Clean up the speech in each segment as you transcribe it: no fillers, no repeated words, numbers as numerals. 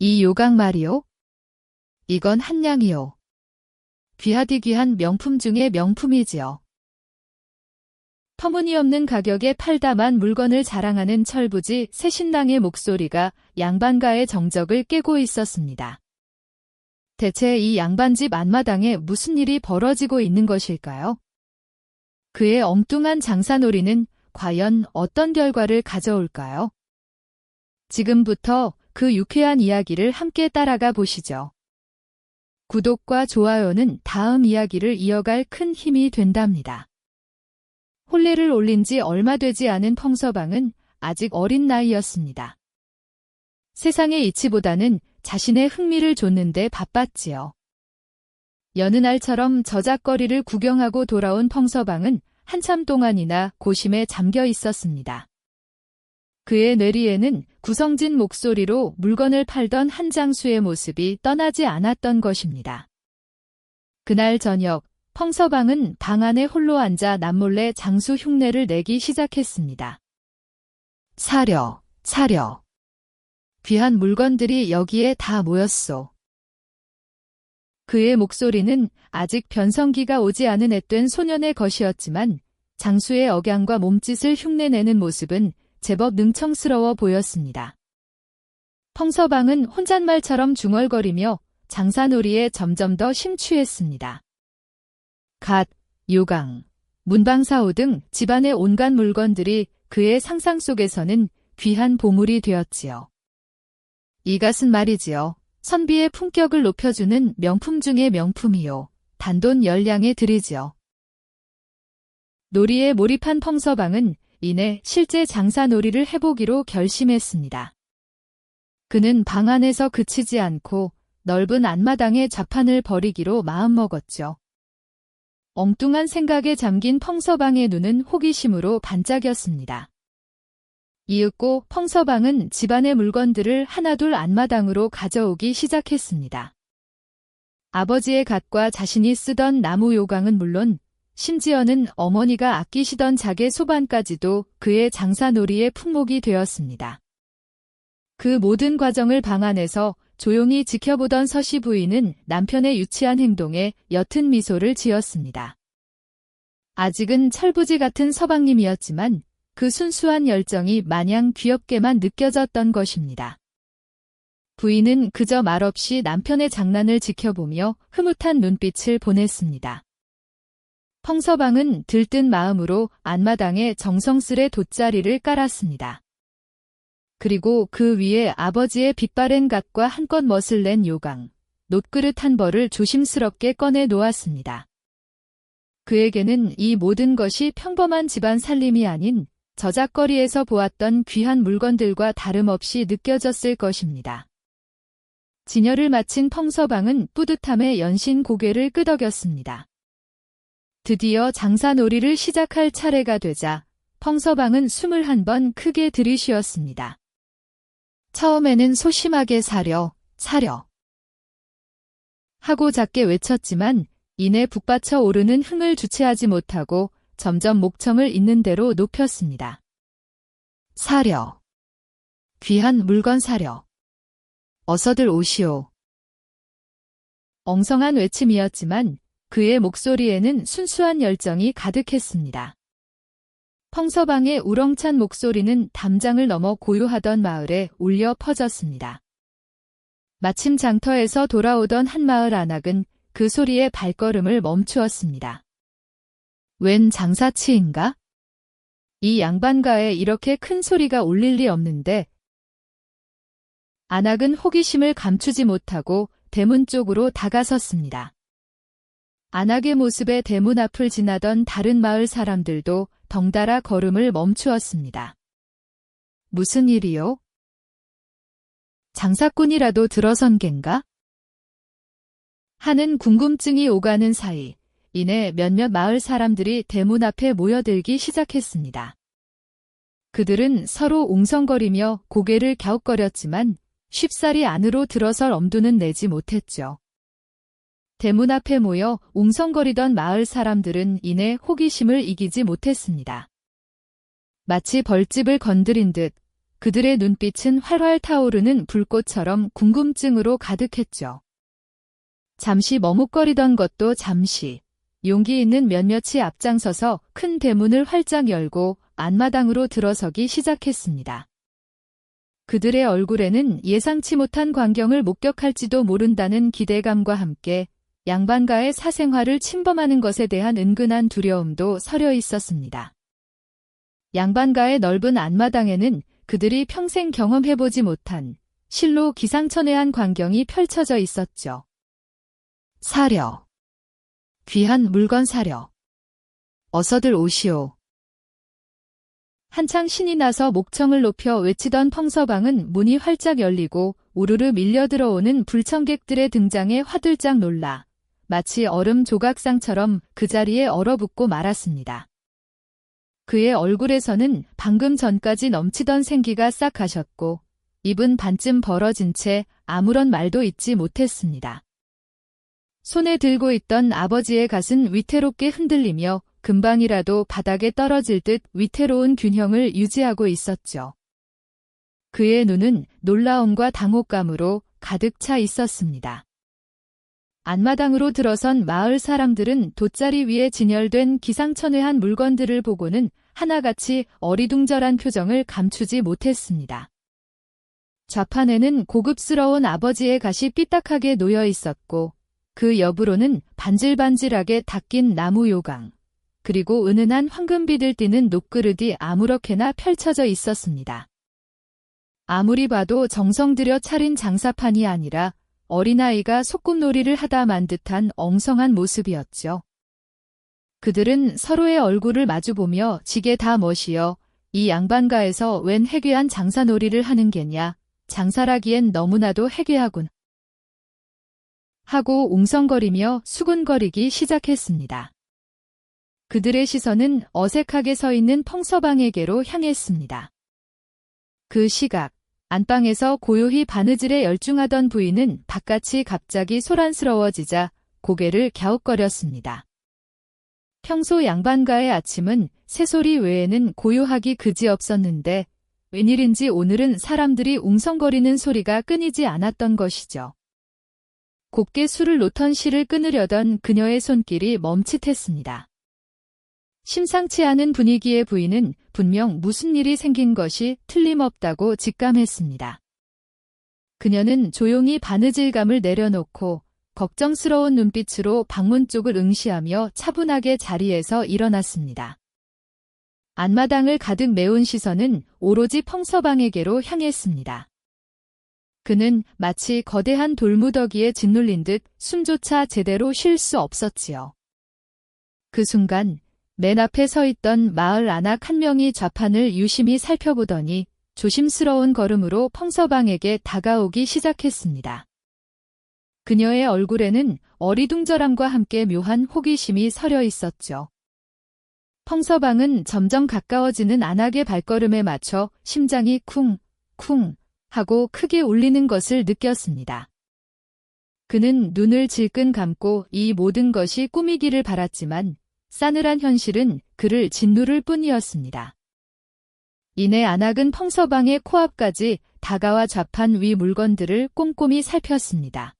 이 요강 말이요? 이건 한량이요. 귀하디 귀한 명품 중의 명품이지요. 터무니없는 가격에 팔다만 물건을 자랑하는 철부지 새신랑의 목소리가 양반가의 정적을 깨고 있었습니다. 대체 이 양반집 앞마당에 무슨 일이 벌어지고 있는 것일까요? 그의 엉뚱한 장사놀이는 과연 어떤 결과를 가져올까요? 지금부터 그 유쾌한 이야기를 함께 따라가 보시죠. 구독과 좋아요는 다음 이야기를 이어갈 큰 힘이 된답니다. 혼례를 올린 지 얼마 되지 않은 펑서방은 아직 어린 나이였습니다. 세상의 이치보다는 자신의 흥미를 좇는데 바빴지요. 여느 날처럼 저작거리를 구경하고 돌아온 펑서방은 한참 동안이나 고심에 잠겨 있었습니다. 그의 뇌리에는 구성진 목소리로 물건을 팔던 한 장수의 모습이 떠나지 않았던 것입니다. 그날 저녁, 펑서방은 방 안에 홀로 앉아 남몰래 장수 흉내를 내기 시작했습니다. 사려, 사려. 귀한 물건들이 여기에 다 모였소. 그의 목소리는 아직 변성기가 오지 않은 앳된 소년의 것이었지만 장수의 억양과 몸짓을 흉내내는 모습은 제법 능청스러워 보였습니다. 펑서방은 혼잣말처럼 중얼거리며 장사놀이에 점점 더 심취했습니다. 갓, 요강, 문방사오 등 집안의 온갖 물건들이 그의 상상 속에서는 귀한 보물이 되었지요. 이것은 말이지요. 선비의 품격을 높여주는 명품 중의 명품이요. 단돈 10량에 드리지요. 놀이에 몰입한 펑서방은 이내 실제 장사놀이를 해보기로 결심했습니다. 그는 방 안에서 그치지 않고 넓은 앞마당에 좌판을 벌이기로 마음먹었죠. 엉뚱한 생각에 잠긴 펑서방의 눈은 호기심으로 반짝였습니다. 이윽고 펑서방은 집안의 물건들을 하나둘 앞마당으로 가져오기 시작했습니다. 아버지의 갓과 자신이 쓰던 나무 요강은 물론 심지어는 어머니가 아끼시던 작의 소반까지도 그의 장사놀이의 품목이 되었습니다. 그 모든 과정을 방 안에서 조용히 지켜보던 서씨 부인은 남편의 유치한 행동에 옅은 미소를 지었습니다. 아직은 철부지 같은 서방님이었지만 그 순수한 열정이 마냥 귀엽게만 느껴졌던 것입니다. 부인은 그저 말없이 남편의 장난을 지켜보며 흐뭇한 눈빛을 보냈습니다. 펑서방은 들뜬 마음으로 앞마당에 정성스레 돗자리를 깔았습니다. 그리고 그 위에 아버지의 빛바랜 갓과 한껏 멋을 낸 요강, 놋그릇 한 벌을 조심스럽게 꺼내 놓았습니다. 그에게는 이 모든 것이 평범한 집안 살림이 아닌 저작거리에서 보았던 귀한 물건들과 다름없이 느껴졌을 것입니다. 진열을 마친 펑서방은 뿌듯함에 연신 고개를 끄덕였습니다. 드디어 장사놀이를 시작할 차례가 되자 펑서방은 21번 크게 들이쉬었습니다. 처음에는 소심하게 사려, 사려 하고 작게 외쳤지만 이내 북받쳐 오르는 흥을 주체하지 못하고 점점 목청을 있는 대로 높였습니다. 사려. 귀한 물건 사려. 어서들 오시오. 엉성한 외침이었지만 그의 목소리에는 순수한 열정이 가득했습니다. 펑서방의 우렁찬 목소리는 담장을 넘어 고요하던 마을에 울려 퍼졌습니다. 마침 장터에서 돌아오던 한 마을 안악은 그 소리에 발걸음을 멈추었습니다. 웬 장사치인가? 이 양반가에 이렇게 큰 소리가 울릴 리 없는데. 안악은 호기심을 감추지 못하고 대문 쪽으로 다가섰습니다. 안악의 모습에 대문 앞을 지나던 다른 마을 사람들도 덩달아 걸음을 멈추었습니다. 무슨 일이요? 장사꾼이라도 들어선 겐가? 하는 궁금증이 오가는 사이 이내 몇몇 마을 사람들이 대문 앞에 모여들기 시작했습니다. 그들은 서로 웅성거리며 고개를 갸웃거렸지만 쉽사리 안으로 들어설 엄두는 내지 못했죠. 대문 앞에 모여 웅성거리던 마을 사람들은 이내 호기심을 이기지 못했습니다. 마치 벌집을 건드린 듯 그들의 눈빛은 활활 타오르는 불꽃처럼 궁금증으로 가득했죠. 잠시 머뭇거리던 것도 잠시 용기 있는 몇몇이 앞장서서 큰 대문을 활짝 열고 안마당으로 들어서기 시작했습니다. 그들의 얼굴에는 예상치 못한 광경을 목격할지도 모른다는 기대감과 함께 양반가의 사생활을 침범하는 것에 대한 은근한 두려움도 서려 있었습니다. 양반가의 넓은 안마당에는 그들이 평생 경험해보지 못한 실로 기상천외한 광경이 펼쳐져 있었죠. 사려. 귀한 물건 사려. 어서들 오시오. 한창 신이 나서 목청을 높여 외치던 펑서방은 문이 활짝 열리고 우르르 밀려 들어오는 불청객들의 등장에 화들짝 놀라 마치 얼음 조각상처럼 그 자리에 얼어붙고 말았습니다. 그의 얼굴에서는 방금 전까지 넘치던 생기가 싹 가셨고 입은 반쯤 벌어진 채 아무런 말도 잇지 못했습니다. 손에 들고 있던 아버지의 갓은 위태롭게 흔들리며 금방이라도 바닥에 떨어질 듯 위태로운 균형을 유지하고 있었죠. 그의 눈은 놀라움과 당혹감으로 가득 차 있었습니다. 안마당으로 들어선 마을 사람들은 돗자리 위에 진열된 기상천외한 물건들을 보고는 하나같이 어리둥절한 표정을 감추지 못했습니다. 좌판에는 고급스러운 아버지의 갓이 삐딱하게 놓여 있었고 그 옆으로는 반질반질하게 닦인 나무 요강, 그리고 은은한 황금빛을 띠는 녹그릇이 아무렇게나 펼쳐져 있었습니다. 아무리 봐도 정성 들여 차린 장사판이 아니라 어린아이가 소꿉놀이를 하다만 듯한 엉성한 모습이었죠. 그들은 서로의 얼굴을 마주보며 지게 다 멋이여 이 양반가에서 웬 해괴한 장사놀이를 하는 게냐, 장사라기엔 너무나도 해괴하군 하고 웅성거리며 수군거리기 시작했습니다. 그들의 시선은 어색하게 서 있는 펑서방에게로 향했습니다. 그 시각, 안방에서 고요히 바느질에 열중하던 부인은 바깥이 갑자기 소란스러워지자 고개를 갸웃거렸습니다. 평소 양반가의 아침은 새소리 외에는 고요하기 그지없었는데 웬일인지 오늘은 사람들이 웅성거리는 소리가 끊이지 않았던 것이죠. 곱게 술을 놓던 실을 끊으려던 그녀의 손길이 멈칫했습니다. 심상치 않은 분위기의 부인은 분명 무슨 일이 생긴 것이 틀림없다고 직감했습니다. 그녀는 조용히 바느질감을 내려놓고 걱정스러운 눈빛으로 방문 쪽을 응시하며 차분하게 자리에서 일어났습니다. 안마당을 가득 메운 시선은 오로지 펑서방에게로 향했습니다. 그는 마치 거대한 돌무더기에 짓눌린 듯 숨조차 제대로 쉴 수 없었지요. 그 순간 맨 앞에 서 있던 마을 안악 한 명이 좌판을 유심히 살펴보더니 조심스러운 걸음으로 펑서방에게 다가오기 시작했습니다. 그녀의 얼굴에는 어리둥절함과 함께 묘한 호기심이 서려 있었죠. 펑서방은 점점 가까워지는 안악의 발걸음에 맞춰 심장이 쿵쿵 하고 크게 울리는 것을 느꼈습니다. 그는 눈을 질끈 감고 이 모든 것이 꿈이기를 바랐지만 싸늘한 현실은 그를 짓누를 뿐이었습니다. 이내 안악은 펑서방의 코앞까지 다가와 좌판 위 물건들을 꼼꼼히 살폈습니다.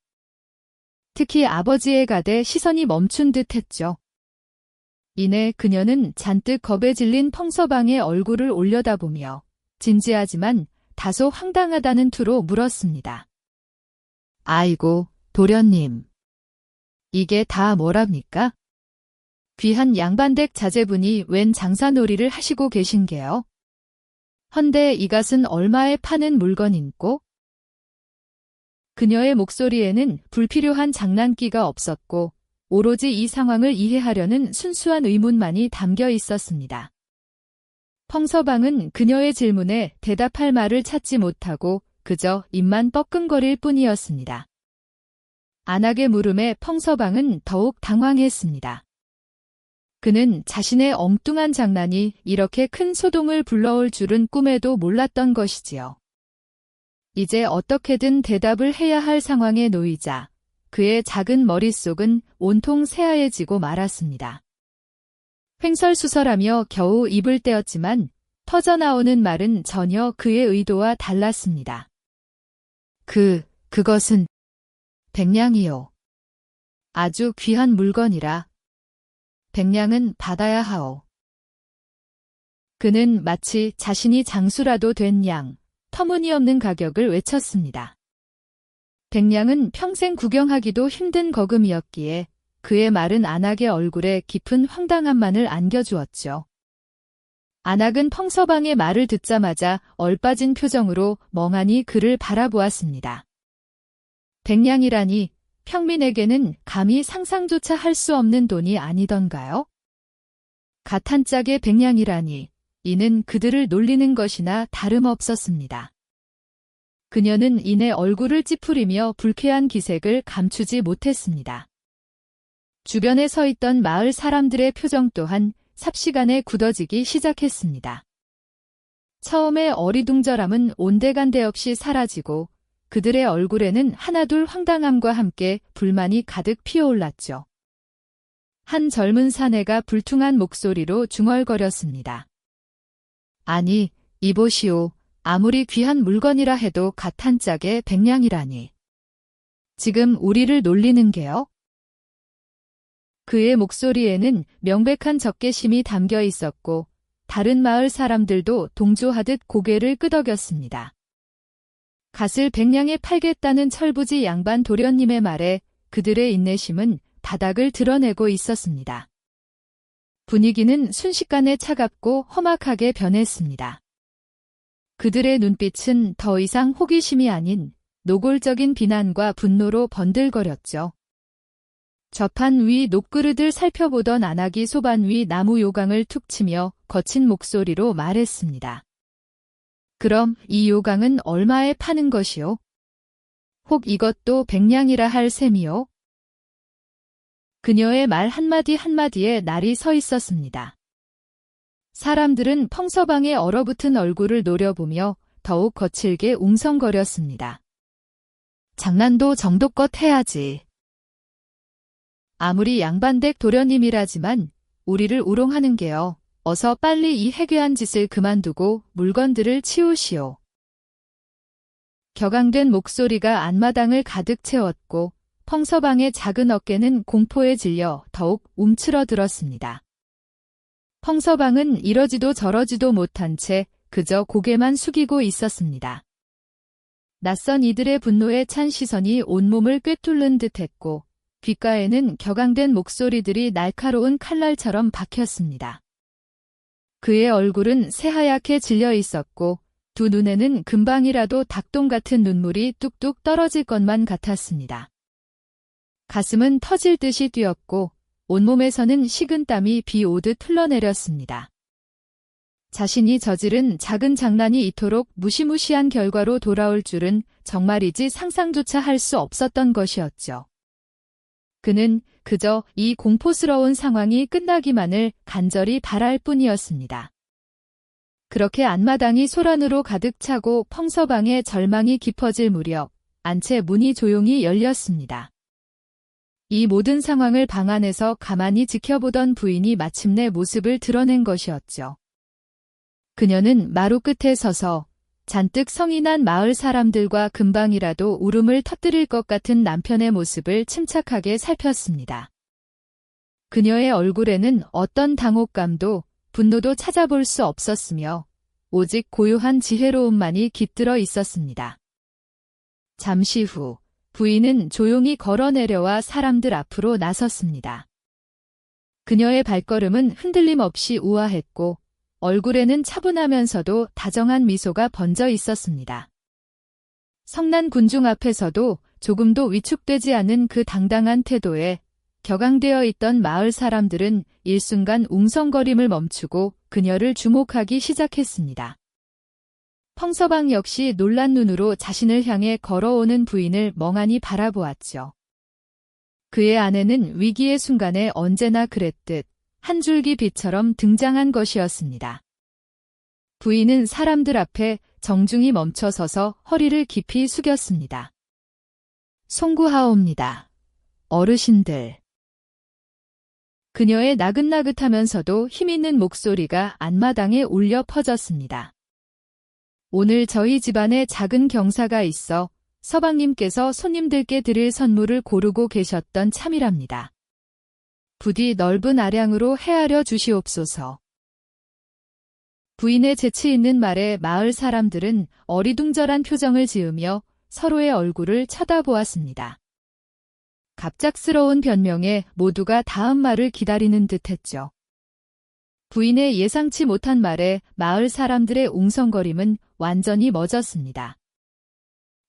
특히 아버지의 갓에 시선이 멈춘 듯 했죠. 이내 그녀는 잔뜩 겁에 질린 펑서방의 얼굴을 올려다보며 진지하지만 다소 황당하다는 투로 물었습니다. 아이고, 도련님. 이게 다 뭐랍니까? 귀한 양반댁 자제분이 웬 장사놀이를 하시고 계신게요? 헌데 이갓은 얼마에 파는 물건인꼬? 그녀의 목소리에는 불필요한 장난기가 없었고 오로지 이 상황을 이해하려는 순수한 의문만이 담겨 있었습니다. 펑서방은 그녀의 질문에 대답할 말을 찾지 못하고 그저 입만 뻐끔거릴 뿐이었습니다. 안악의 물음에 펑서방은 더욱 당황했습니다. 그는 자신의 엉뚱한 장난이 이렇게 큰 소동을 불러올 줄은 꿈에도 몰랐던 것이지요. 이제 어떻게든 대답을 해야 할 상황에 놓이자 그의 작은 머릿속은 온통 새하얘지고 말았습니다. 횡설수설하며 겨우 입을 떼었지만 터져나오는 말은 전혀 그의 의도와 달랐습니다. 그것은 백냥이요. 아주 귀한 물건이라. 백냥은 받아야 하오. 그는 마치 자신이 장수라도 된 양, 터무니없는 가격을 외쳤습니다. 백냥은 평생 구경하기도 힘든 거금이었기에 그의 마른 안악의 얼굴에 깊은 황당함만을 안겨주었죠. 안악은 펑서방의 말을 듣자마자 얼빠진 표정으로 멍하니 그를 바라보았습니다. 백냥이라니 평민에게는 감히 상상조차 할 수 없는 돈이 아니던가요? 갓 한 짝의 백냥이라니 이는 그들을 놀리는 것이나 다름없었습니다. 그녀는 이내 얼굴을 찌푸리며 불쾌한 기색을 감추지 못했습니다. 주변에 서 있던 마을 사람들의 표정 또한 삽시간에 굳어지기 시작했습니다. 처음에 어리둥절함은 온데간데 없이 사라지고 그들의 얼굴에는 하나둘 황당함과 함께 불만이 가득 피어올랐죠. 한 젊은 사내가 불퉁한 목소리로 중얼거렸습니다. 아니, 이보시오. 아무리 귀한 물건이라 해도 갓 한 짝의 백냥이라니. 지금 우리를 놀리는 게요? 그의 목소리에는 명백한 적개심이 담겨 있었고 다른 마을 사람들도 동조하듯 고개를 끄덕였습니다. 갓을 백냥에 팔겠다는 철부지 양반 도련님의 말에 그들의 인내심은 바닥을 드러내고 있었습니다. 분위기는 순식간에 차갑고 험악하게 변했습니다. 그들의 눈빛은 더 이상 호기심이 아닌 노골적인 비난과 분노로 번들거렸죠. 저판 위 녹그릇을 살펴보던 안악이 소반 위 나무 요강을 툭 치며 거친 목소리로 말했습니다. 그럼 이 요강은 얼마에 파는 것이오? 혹 이것도 백냥이라 할 셈이오? 그녀의 말 한마디 한마디에 날이 서 있었습니다. 사람들은 펑서방의 얼어붙은 얼굴을 노려보며 더욱 거칠게 웅성거렸습니다. 장난도 정도껏 해야지. 아무리 양반댁 도련님이라지만 우리를 우롱하는 게요. 어서 빨리 이 해괴한 짓을 그만두고 물건들을 치우시오. 격앙된 목소리가 안마당을 가득 채웠고 펑서방의 작은 어깨는 공포에 질려 더욱 움츠러들었습니다. 펑서방은 이러지도 저러지도 못한 채 그저 고개만 숙이고 있었습니다. 낯선 이들의 분노에 찬 시선이 온몸을 꿰뚫는 듯했고 귓가에는 격앙된 목소리들이 날카로운 칼날처럼 박혔습니다. 그의 얼굴은 새하얗게 질려 있었고 두 눈에는 금방이라도 닭똥 같은 눈물이 뚝뚝 떨어질 것만 같았습니다. 가슴은 터질 듯이 뛰었고 온몸에서는 식은땀이 비 오듯 흘러내렸습니다. 자신이 저지른 작은 장난이 이토록 무시무시한 결과로 돌아올 줄은 정말이지 상상조차 할 수 없었던 것이었죠. 그는 그저 이 공포스러운 상황이 끝나기만을 간절히 바랄 뿐이었습니다. 그렇게 안마당이 소란으로 가득 차고 펑서방의 절망이 깊어질 무렵 안채 문이 조용히 열렸습니다. 이 모든 상황을 방 안에서 가만히 지켜보던 부인이 마침내 모습을 드러낸 것이었죠. 그녀는 마루 끝에 서서 잔뜩 성이 난 마을 사람들과 금방이라도 울음을 터뜨릴 것 같은 남편의 모습을 침착하게 살폈습니다. 그녀의 얼굴에는 어떤 당혹감도 분노도 찾아볼 수 없었으며 오직 고요한 지혜로움만이 깃들어 있었습니다. 잠시 후 부인은 조용히 걸어 내려와 사람들 앞으로 나섰습니다. 그녀의 발걸음은 흔들림 없이 우아했고 얼굴에는 차분하면서도 다정한 미소가 번져 있었습니다. 성난 군중 앞에서도 조금도 위축되지 않은 그 당당한 태도에 격앙되어 있던 마을 사람들은 일순간 웅성거림을 멈추고 그녀를 주목하기 시작했습니다. 펑서방 역시 놀란 눈으로 자신을 향해 걸어오는 부인을 멍하니 바라보았죠. 그의 아내는 위기의 순간에 언제나 그랬듯 한 줄기 빛처럼 등장한 것이었습니다. 부인은 사람들 앞에 정중히 멈춰서서 허리를 깊이 숙였습니다. 송구하옵니다. 어르신들. 그녀의 나긋나긋하면서도 힘있는 목소리가 안마당에 울려 퍼졌습니다. 오늘 저희 집안에 작은 경사가 있어 서방님께서 손님들께 드릴 선물을 고르고 계셨던 참이랍니다. 부디 넓은 아량으로 헤아려 주시옵소서. 부인의 재치 있는 말에 마을 사람들은 어리둥절한 표정을 지으며 서로의 얼굴을 쳐다보았습니다. 갑작스러운 변명에 모두가 다음 말을 기다리는 듯했죠. 부인의 예상치 못한 말에 마을 사람들의 웅성거림은 완전히 멎었습니다.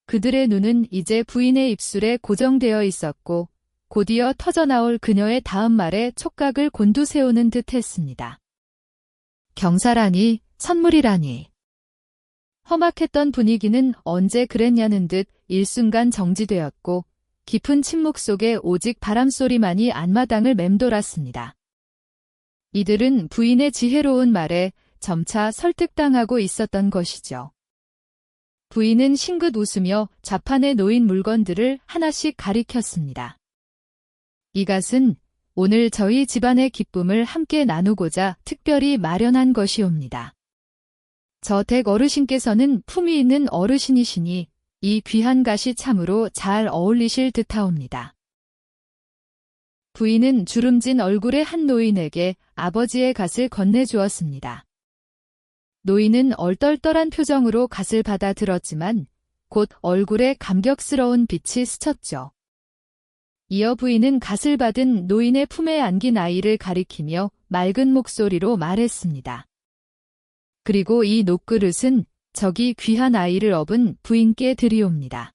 그들의 눈은 이제 부인의 입술에 고정되어 있었고 곧이어 터져나올 그녀의 다음 말에 촉각을 곤두세우는 듯했습니다. 경사라니, 선물이라니. 험악했던 분위기는 언제 그랬냐는 듯 일순간 정지되었고 깊은 침묵 속에 오직 바람소리만이 안마당을 맴돌았습니다. 이들은 부인의 지혜로운 말에 점차 설득당하고 있었던 것이죠. 부인은 싱긋 웃으며 좌판에 놓인 물건들을 하나씩 가리켰습니다. 이것은 오늘 저희 집안의 기쁨을 함께 나누고자 특별히 마련한 것이옵니다. 저 댁 어르신께서는 품위 있는 어르신이시니 이 귀한 갓이 참으로 잘 어울리실 듯하옵니다. 부인은 주름진 얼굴의 한 노인에게 아버지의 갓을 건네주었습니다. 노인은 얼떨떨한 표정으로 갓을 받아 들었지만 곧 얼굴에 감격스러운 빛이 스쳤죠. 이어 부인은 갓을 받은 노인의 품에 안긴 아이를 가리키며 맑은 목소리로 말했습니다. 그리고 이 녹그릇은 저기 귀한 아이를 업은 부인께 드리옵니다.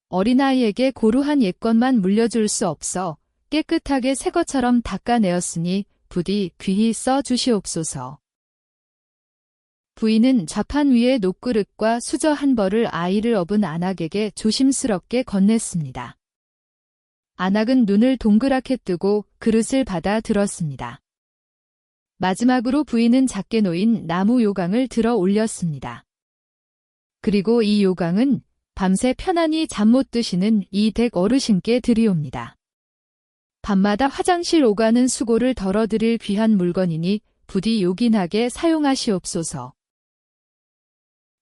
어린아이에게 고루한 옛것만 물려줄 수 없어 깨끗하게 새 것처럼 닦아내었으니 부디 귀히 써 주시옵소서. 부인은 좌판 위에 녹그릇과 수저 한 벌을 아이를 업은 안악에게 조심스럽게 건넸습니다. 안악은 눈을 동그랗게 뜨고 그릇을 받아 들었습니다. 마지막으로 부인은 작게 놓인 나무 요강을 들어 올렸습니다. 그리고 이 요강은 밤새 편안히 잠 못 드시는 이 댁 어르신께 드리옵니다. 밤마다 화장실 오가는 수고를 덜어드릴 귀한 물건이니 부디 요긴하게 사용하시옵소서.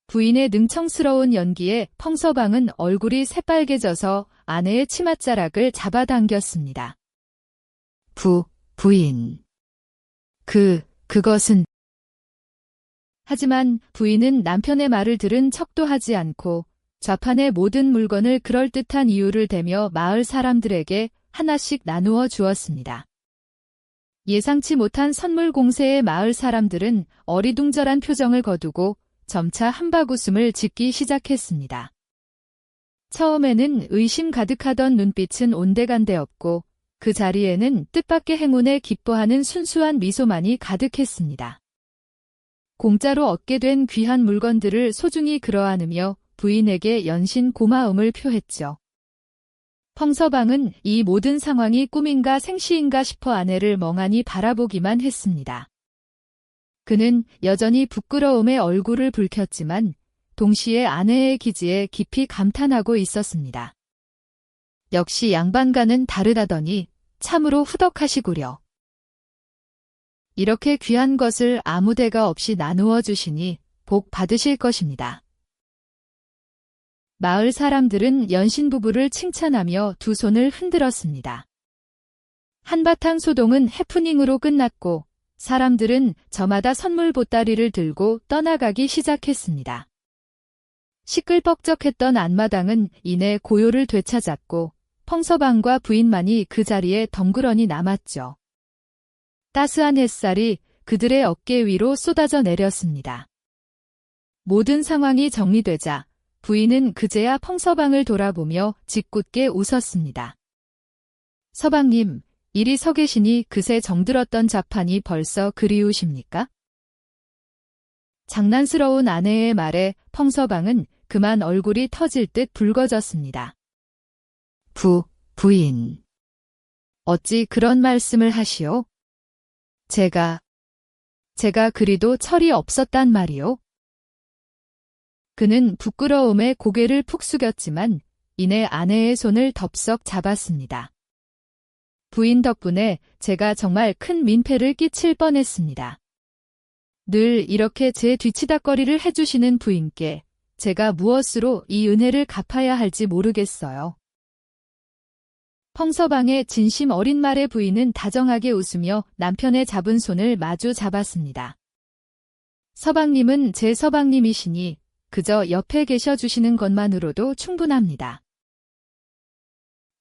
부인의 능청스러운 연기에 펑서방은 얼굴이 새빨개져서 아내의 치맛자락을 잡아당겼습니다. 부인. 그것은. 하지만 부인은 남편의 말을 들은 척도 하지 않고 좌판의 모든 물건을 그럴듯한 이유를 대며 마을 사람들에게 하나씩 나누어 주었습니다. 예상치 못한 선물 공세에 마을 사람들은 어리둥절한 표정을 거두고 점차 한바구음을 짓기 시작했습니다. 처음에는 의심 가득하던 눈빛은 온데간데 없고 그 자리에는 뜻밖의 행운에 기뻐하는 순수한 미소만이 가득했습니다. 공짜로 얻게 된 귀한 물건들을 소중히 그러안으며 부인에게 연신 고마움을 표했죠. 펑서방은 이 모든 상황이 꿈인가 생시인가 싶어 아내를 멍하니 바라보기만 했습니다. 그는 여전히 부끄러움에 얼굴을 붉혔지만 동시에 아내의 기지에 깊이 감탄하고 있었습니다. 역시 양반과는 다르다더니 참으로 후덕하시구려. 이렇게 귀한 것을 아무 데가 없이 나누어 주시니 복 받으실 것입니다. 마을 사람들은 연신 부부를 칭찬하며 두 손을 흔들었습니다. 한바탕 소동은 해프닝으로 끝났고 사람들은 저마다 선물 보따리를 들고 떠나가기 시작했습니다. 시끌벅적했던 안마당은 이내 고요를 되찾았고 펑서방과 부인만이 그 자리에 덩그러니 남았죠. 따스한 햇살이 그들의 어깨 위로 쏟아져 내렸습니다. 모든 상황이 정리되자 부인은 그제야 펑서방을 돌아보며 짓궂게 웃었습니다. 서방님, 이리 서 계시니 그새 정들었던 좌판이 벌써 그리우십니까? 장난스러운 아내의 말에 펑서방은 그만 얼굴이 터질 듯 붉어졌습니다. 부인. 어찌 그런 말씀을 하시오? 제가 그리도 철이 없었단 말이오. 그는 부끄러움에 고개를 푹 숙였지만 이내 아내의 손을 덥석 잡았습니다. 부인 덕분에 제가 정말 큰 민폐를 끼칠 뻔했습니다. 늘 이렇게 제 뒤치다꺼리를 해주시는 부인께 제가 무엇으로 이 은혜를 갚아야 할지 모르겠어요. 펑서방의 진심 어린 말에 부인은 다정하게 웃으며 남편의 잡은 손을 마주 잡았습니다. 서방님은 제 서방님이시니 그저 옆에 계셔 주시는 것만으로도 충분합니다.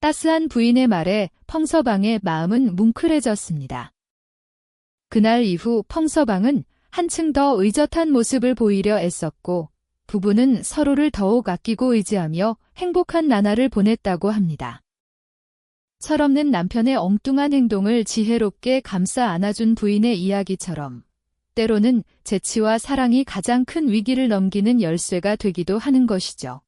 따스한 부인의 말에 펑서방의 마음은 뭉클해졌습니다. 그날 이후 펑서방은 한층 더 의젓한 모습을 보이려 애썼고 부부는 서로를 더욱 아끼고 의지하며 행복한 나날을 보냈다고 합니다. 철없는 남편의 엉뚱한 행동을 지혜롭게 감싸 안아준 부인의 이야기처럼 때로는 재치와 사랑이 가장 큰 위기를 넘기는 열쇠가 되기도 하는 것이죠.